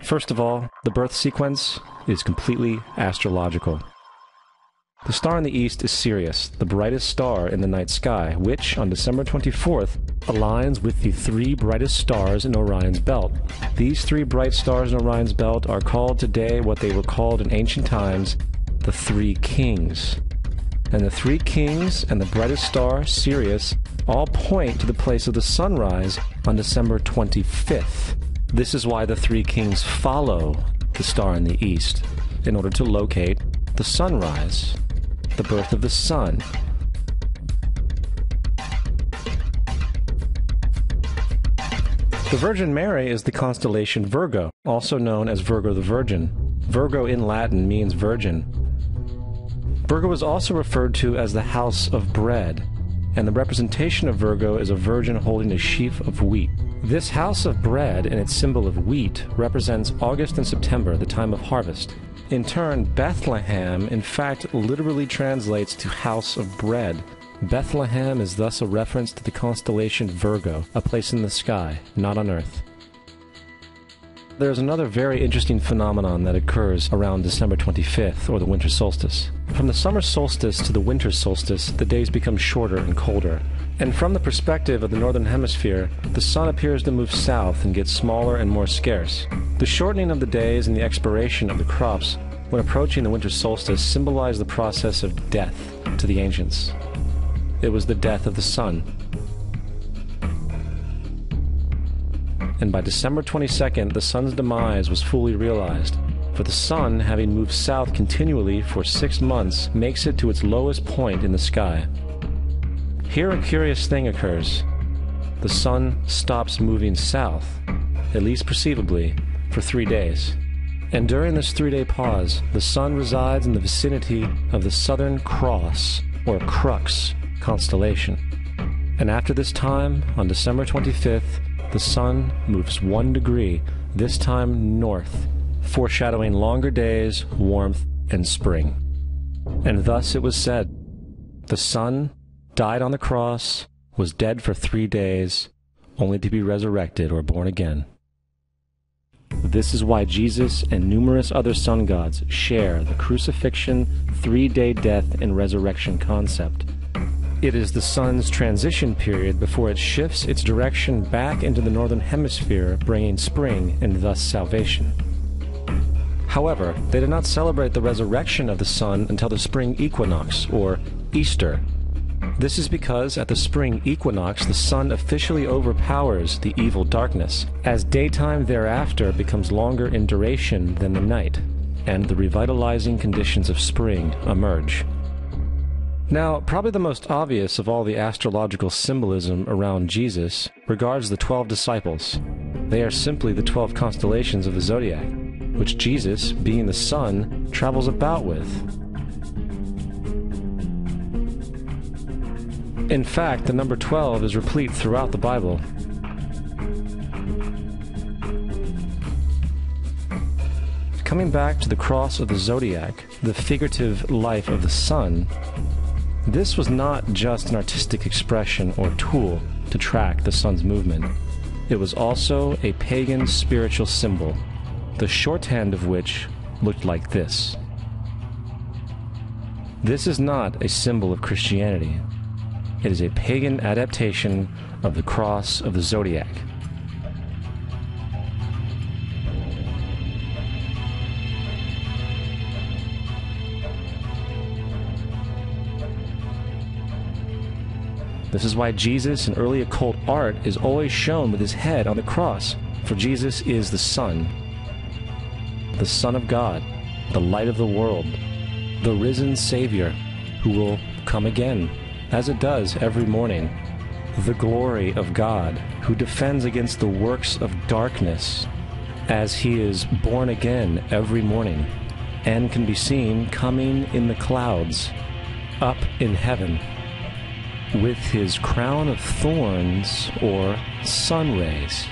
First of all, the birth sequence is completely astrological. The star in the east is Sirius, the brightest star in the night sky, which, on December 24th, aligns with the three brightest stars in Orion's belt. These three bright stars in Orion's belt are called today what they were called in ancient times, the Three Kings. And the Three Kings and the brightest star, Sirius, all point to the place of the sunrise on December 25th. This is why the Three Kings follow the star in the east, in order to locate the sunrise, the birth of the sun. The Virgin Mary is the constellation Virgo, also known as Virgo the Virgin. Virgo in Latin means virgin. Virgo is also referred to as the house of bread, and the representation of Virgo is a virgin holding a sheaf of wheat. This house of bread and its symbol of wheat represents August and September, the time of harvest. In turn, Bethlehem, in fact, literally translates to house of bread. Bethlehem is thus a reference to the constellation Virgo, a place in the sky, not on Earth. There's another very interesting phenomenon that occurs around December 25th, or the winter solstice. From the summer solstice to the winter solstice, the days become shorter and colder. And from the perspective of the northern hemisphere, the sun appears to move south and get smaller and more scarce. The shortening of the days and the expiration of the crops when approaching the winter solstice symbolize the process of death to the ancients. It was the death of the sun. And by December 22nd, the sun's demise was fully realized, for the sun, having moved south continually for 6 months, makes it to its lowest point in the sky. Here a curious thing occurs. The sun stops moving south, at least perceivably, for 3 days. And during this 3-day pause, the sun resides in the vicinity of the Southern Cross, or Crux, constellation. And after this time, on December 25th, the sun moves 1 degree, this time north, foreshadowing longer days, warmth, and spring. And thus it was said, the sun died on the cross, was dead for 3 days, only to be resurrected or born again. This is why Jesus and numerous other sun gods share the crucifixion, 3-day death, and resurrection concept. It is the sun's transition period before it shifts its direction back into the northern hemisphere, bringing spring and thus salvation. However, they did not celebrate the resurrection of the sun until the spring equinox, or Easter. This is because at the spring equinox the sun officially overpowers the evil darkness, as daytime thereafter becomes longer in duration than the night, and the revitalizing conditions of spring emerge. Now, probably the most obvious of all the astrological symbolism around Jesus regards the 12 disciples. They are simply the 12 constellations of the zodiac, which Jesus, being the sun, travels about with. In fact, the number 12 is replete throughout the Bible. Coming back to the cross of the zodiac, the figurative life of the sun, this was not just an artistic expression or tool to track the sun's movement. It was also a pagan spiritual symbol, the shorthand of which looked like this. This is not a symbol of Christianity. It is a pagan adaptation of the cross of the zodiac. This is why Jesus in early occult art is always shown with his head on the cross, for Jesus is the Son of God, the light of the world, the risen Savior, who will come again, as it does every morning, the glory of God, who defends against the works of darkness, as he is born again every morning, and can be seen coming in the clouds, up in heaven, with his crown of thorns or sun rays.